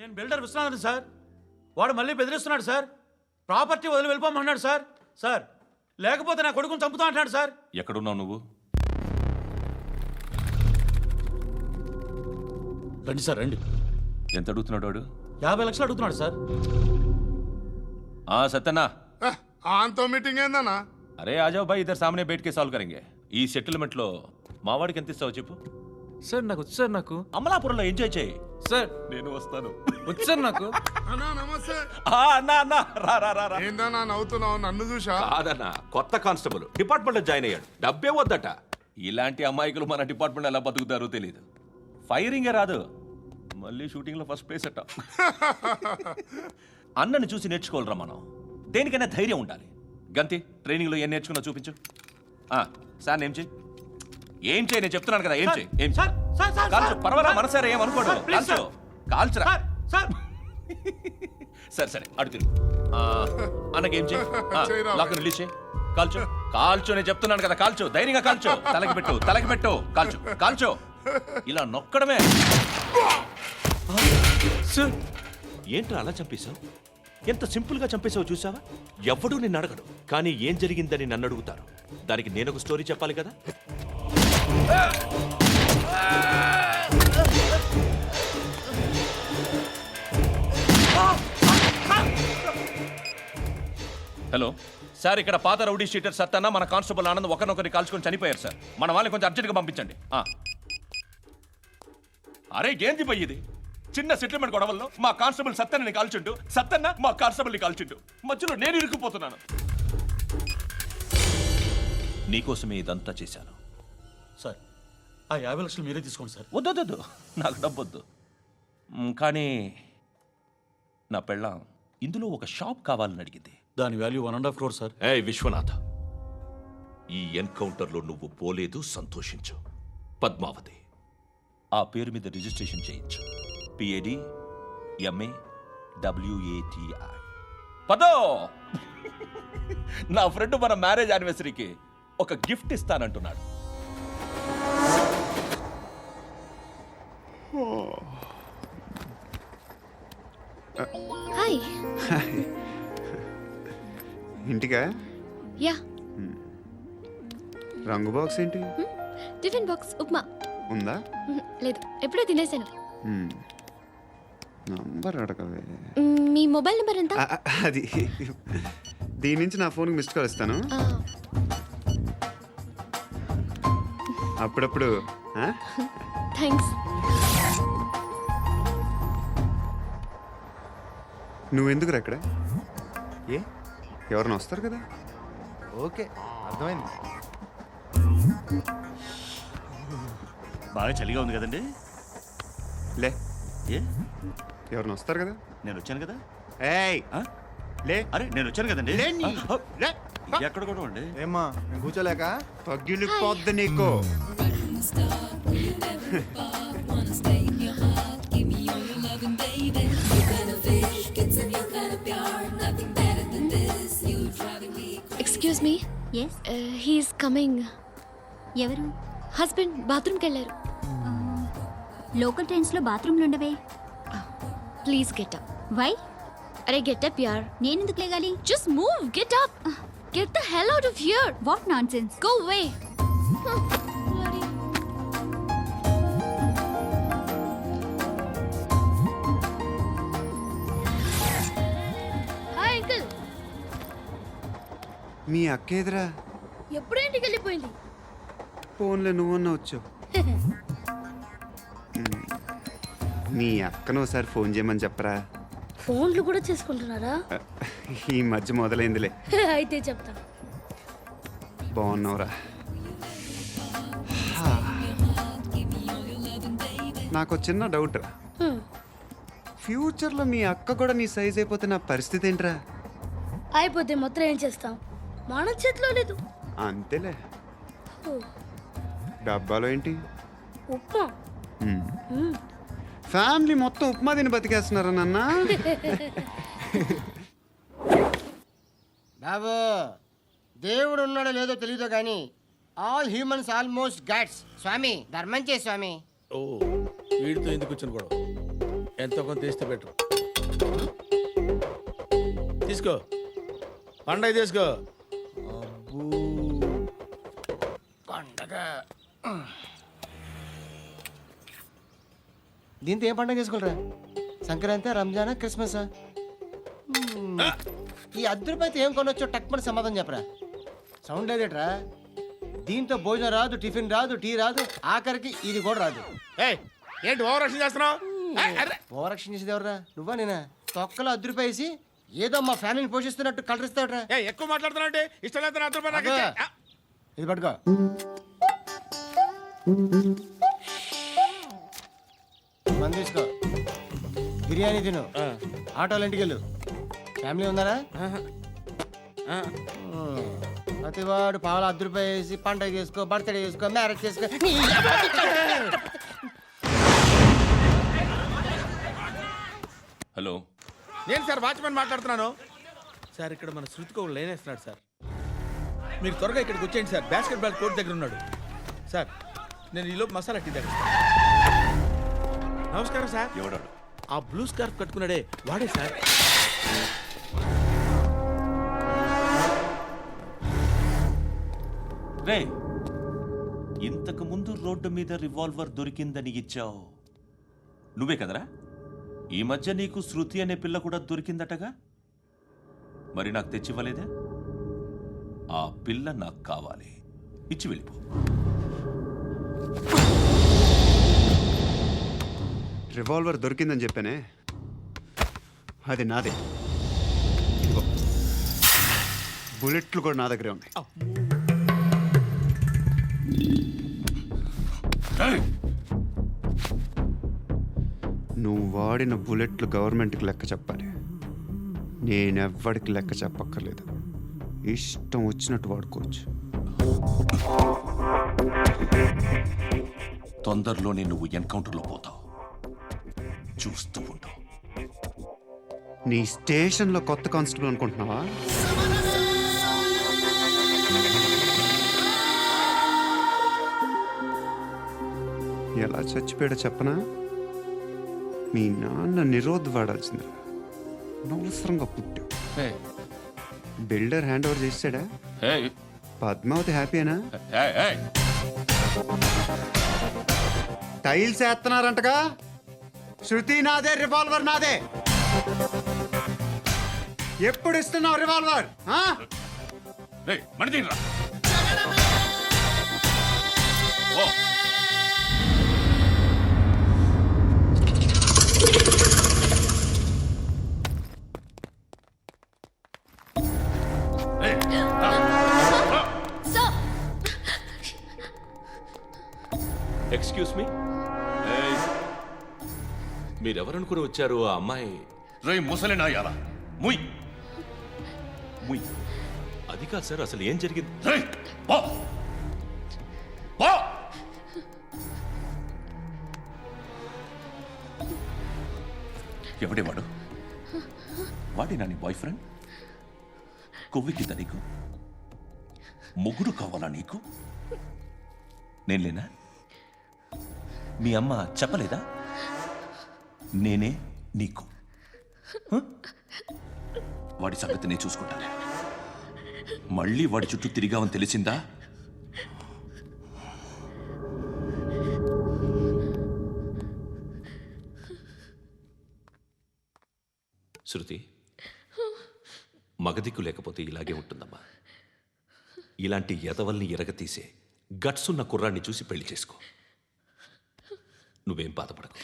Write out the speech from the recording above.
నేను builder Viswanathan sir. వాడు మళ్ళీ బెదిరిస్తున్నాడు సార్. ప్రాపర్టీ వదిలి వెళ్ళిపోమన్నాడు సార్. సార్ లేకపోతే నా కొడుకుని చంపుతా అంటున్నాడు సార్. ఎక్కడున్నావు నువ్వు? రండి సార్ రండి. ఎంత అడుగుతున్నాడు వాడు? 50 లక్షలు అడుగుతున్నాడు సార్. సత్యన్నా, ఆంతో మీటింగ్ ఏందన్నా? అరే ఆజావ్ భాయ్, ఇద్దరు సామనే బయటకే సాల్వ్ కరెంగే. ఈ సెటిల్మెంట్ లో మా వాడికి ఎంత ఇస్తావు చెప్పు. సార్ నాకు వచ్చు సార్. నాకు అమలాపురంలో ఎంజాయ్ చేయి సార్. నేను వస్తాను. వచ్చు సార్ నాకు. అన్నా నమస్తే. అన్నా రా రా రా. ఏందన్నా నవ్వుతున్నావు? నన్ను చూసా? కాదన్నా, కొత్త కానిస్టేబుల్ డిపార్ట్మెంట్ లో జాయిన్ అయ్యాడు. డబ్బే వద్దట. ఇలాంటి అమాయకులు మన డిపార్ట్మెంట్ ఎలా బతుకుతారో తెలియదు. ఫైరింగే రాదు, మళ్ళీ షూటింగ్ లో ఫస్ట్ ప్లేస్ అట్ట. అన్నని చూసి నేర్చుకోవాలరా మనం. దేనికైనా ధైర్యం ఉండాలి. గంతి, ట్రైనింగ్ లో ఏం నేర్చుకున్నా చూపించు. సార్ ఏం చేయి, ఏం చేయి, నేను చెప్తున్నాను కదా. ఏం చేయి, ఏం సార్ సార్ సార్ కాల్చు. పర్వాలా, మనసారా ఏమనుకోడు. కాల్చు, కాల్చురా. సార్ సరే సరే అడు తిరుగు. అన్నకేం చేయి, లాక్ రిలీజ్ చేయి. కాల్చు కాల్చు, నేను చెప్తున్నాను కదా. కాల్చు, ధైర్యంగా కాల్చు. తలకి పెట్టు, తలకి పెట్టు. కాల్చు కాల్చు. ఇలా నొక్కడమే. ఏంట్రా అలా చంపేశావు? ఎంత సింపుల్ గా చంపేశావు చూసావా? ఎవడూ నిన్ను అడగడు, కానీ ఏం జరిగిందని నన్ను అడుగుతారు. దానికి నేను ఒక స్టోరీ చెప్పాలి కదా. హలో సార్, ఇక్కడ పాత రౌడీ షీటర్ సత్తన్న మన కానిస్టేబుల్ ఆనంద్ ఒకరినొకరిని కాల్చుకొని చనిపోయారు సార్. మన వాళ్ళని కొంచెం అర్జెంట్గా పంపించండి. అరే ఏంది పోయి ఇది? చిన్న సెటిల్మెంట్ గొడవల్లో మా కానిస్టేబుల్ సత్తన్నని కాల్చుండు, సత్తన్న మా కానిస్టేబుల్ని కాల్చుండు. మధ్యలో నేను ఇరుక్కుపోతున్నాను. నీకోసమే ఇదంతా చేశాను సార్. ఆ 50 లక్షలు మీరే తీసుకోండి సార్. వద్దొద్దు, నాకు డబ్బొద్దు. కానీ నా పెళ్ళాం ఇందులో ఒక షాప్ కావాలని అడిగింది. దాని వాల్యూ 1.5 crore సార్. విశ్వనాథ, ఈ ఎన్కౌంటర్లో నువ్వు పోలేదు, సంతోషించు. పద్మావతి ఆ పేరు మీద రిజిస్ట్రేషన్ చేయించు. PAD MA WATI. పదో, నా ఫ్రెండ్ మన మ్యారేజ్ యానివర్సరీకి ఒక గిఫ్ట్ ఇస్తానంటున్నాడు. హాయ్. ఇంటికా? యా. రంగు బాక్స్ ఏంటి? టిఫిన్ బాక్స్ ఉప్మా ఉందా? లేదు, ఎప్పుడో తినేసాను. నంబర్ అడగవే. మీ మొబైల్ నెంబర్ ఎంత? అది దీని నుంచి నా ఫోన్కి మిస్డ్ కాల్ ఇస్తాను. అప్పుడప్పుడు. థ్యాంక్స్. నువ్వెందుకురా అక్కడ? ఏ ఎవరైనా వస్తారు కదా. ఓకే, అర్థమైంది. బాగా చలిగా ఉంది కదండి. లే, ఏ ఎవరైనా వస్తారు కదా. నేను వచ్చాను కదా. ఏయ్ లే. అరే నేను వచ్చాను కదండి. లే. ఎక్కడ కూడా అండి. ఏమ్మా, నేను కూర్చోలేక? తగ్గిలిపోద్ది నీకు. Excuse me. Yes. He's coming. ఎవరు? హస్బెండ్ బాత్రూమ్కి వెళ్ళారు. లోకల్ ట్రైన్స్లో బాత్రూమ్లు ఉండవే. Please get up. వై? అరే గెట్ అప్ యార్. నేనెందుకు లేగాలి? Just move, get up. Get the hell out of here. What nonsense. Go away. Hi uncle. మీ అక్క ఎదురా? ఎప్పుడు ఇంటికి వెళ్ళిపోయింది. ఫోన్లో నువ్వన్నా వచ్చు. మీ అక్కను ఒకసారి ఫోన్ చేయమని చెప్పరా. ఫోన్లు కూడా చేసుకుంటున్నారా? ఈ మధ్య మొదలైందిలే. అయితే చెప్తా. బాగున్నావురా? నాకు చిన్న డౌట్ రా. ఫ్యూచర్లో మీ అక్క కూడా నీ సైజ్ అయిపోతే నా పరిస్థితి ఏంట్రా? అయిపోతే మొత్తం ఏం చేస్తాం, మన చేతిలో లేదు. అంతేలే. డబ్బాలో ఏంటి? ఉప్మా. ఫ్యామిలీ మొత్తం ఉప్మా తిని బతికేస్తున్నారా నాన్న? బాబు, దేవుడు ఉన్నాడో లేదో తెలియదు కానీ ఆల్ హ్యూమన్స్ ఆల్మోస్ట్ గాడ్స్. స్వామి ధర్మం చే స్వామి. ఓ, వీడితో ఎందుకు వచ్చిన గొడవ? ఎంతో కొంత తీస్తే పెట్టు. తీసుకో, పండగ తీసుకో. పండగ దీంతో ఏం పండగ చేసుకోలేరా? సంక్రాంతి, రంజానా, క్రిస్మసా? ఈ అద్దరిపైతే ఏం కొనొచ్చో టక్మని సమాధానం చెప్పరా. సౌండ్ లేదేట్రా? దీంతో భోజనం రాదు, టిఫిన్ రాదు, టీ రాదు, ఆఖరికి ఇది కూడా రాదు. ఏయ్, ఏంటి ఓవర్ రక్షణ చేస్తున్నావు? ఓవరాక్షన్ చేసేది ఎవరా? నువ్వా నేనా? తొక్కలో అద్దరిపేసి ఏదో మా ఫ్యామిలీని పోషిస్తున్నట్టు కలరిస్తాడరా. ఎక్కువ మాట్లాడుతున్నావు అంటే ఇష్టం లేదు నా రూపాయలు నాకు ఇచ్చే. ఇది పట్టుకో. మంది తీసుకో, బిర్యానీ తిను, ఆటోలు ఇంటికి వెళ్ళు. ఫ్యామిలీ ఉన్నారా? ప్రతివాడు పావులు ₹10 వేసి పండగ చేసుకో, బర్త్డే చేసుకో, మ్యారేజ్ చేసుకో. హలో, నేను సార్ వాచ్మెన్ మాట్లాడుతున్నాను సార్. ఇక్కడ మన శృతికి ఒక లైన్ వేస్తున్నాడు సార్. మీరు త్వరగా ఇక్కడికి వచ్చేయండి సార్. బాస్కెట్ బాల్ కోర్ట్ దగ్గర ఉన్నాడు సార్. నేను ఈలోపు మసాలా టీ దగ్గర. నమస్కారం సార్. ఎవడాడు? ఆ బ్లూ స్కార్ఫ్ కట్టుకున్నాడే వాడే సార్. రే, ఇంతకు ముందు రోడ్డు మీద రివాల్వర్ దొరికిందని ఇచ్చావు నువ్వే కదరా? ఈ మధ్య నీకు శృతి అనే పిల్ల కూడా దొరికిందటగా? మరి నాకు తెచ్చివ్వలేదే? ఆ పిల్ల నాకు కావాలి, ఇచ్చి వెళ్ళిపో. రివాల్వర్ దొరికిందని చెప్పానే, అది నాదే. ఇదిగో, బుల్లెట్లు కూడా నా దగ్గరే ఉన్నాయి. నువ్వు వాడిన బుల్లెట్లు గవర్నమెంట్కి లెక్క చెప్పాలి. నేనెవ్వడికి లెక్క చెప్పక్కర్లేదు. ఇష్టం వచ్చినట్టు వాడుకోవచ్చు. తొందరలోనే నువ్వు ఎన్కౌంటర్లో పోతావు, చూస్తూ ఉండు. నీ స్టేషన్లో కొత్త కానిస్టేబుల్ అనుకుంటున్నావా? ఎలా చచ్చిపోయాడో చెప్పనా? మీ నాన్న నిరోధ్ వాడాల్సిందిరా. అనవసరంగా పుట్టావు. బిల్డర్ హ్యాండ్ ఓవర్ చేసాడా? పద్మావతి హ్యాపీనా? టైల్స్ వేస్తున్నారంటగా. శృతి నాదే, రివాల్వర్ నాదే. ఎప్పుడు ఇస్తున్నావు రివాల్వర్? ఎక్స్క్యూజ్ మీ, మీరెవరనుకుని వచ్చారు? ఆ అమ్మాయి రేయ్ ముసలి నాయాల, ముయ్ ముయ్. అది కాదు సార్, అసలు ఏం జరిగింది? రేయ్ పో పో. ఎవడేవాడు? వాడి నా నీ బాయ్ ఫ్రెండ్? కొవ్వికింద నీకు? మొగుడు కావాలా నీకు? నేను లేనా? మీ అమ్మ చెప్పలేదా నేనే నీకు? వాడి సంగతి నేను చూసుకుంటాను. మళ్ళీ వాడి చుట్టూ తిరిగావని తెలిసిందా? శృతి, మగదిక్కు లేకపోతే ఇలాగే ఉంటుందమ్మా. ఇలాంటి ఎదవల్ని ఎరగతీసే గట్స్ ఉన్న కుర్రాన్ని చూసి పెళ్లి చేసుకో. నువ్వేం బాధపడకు.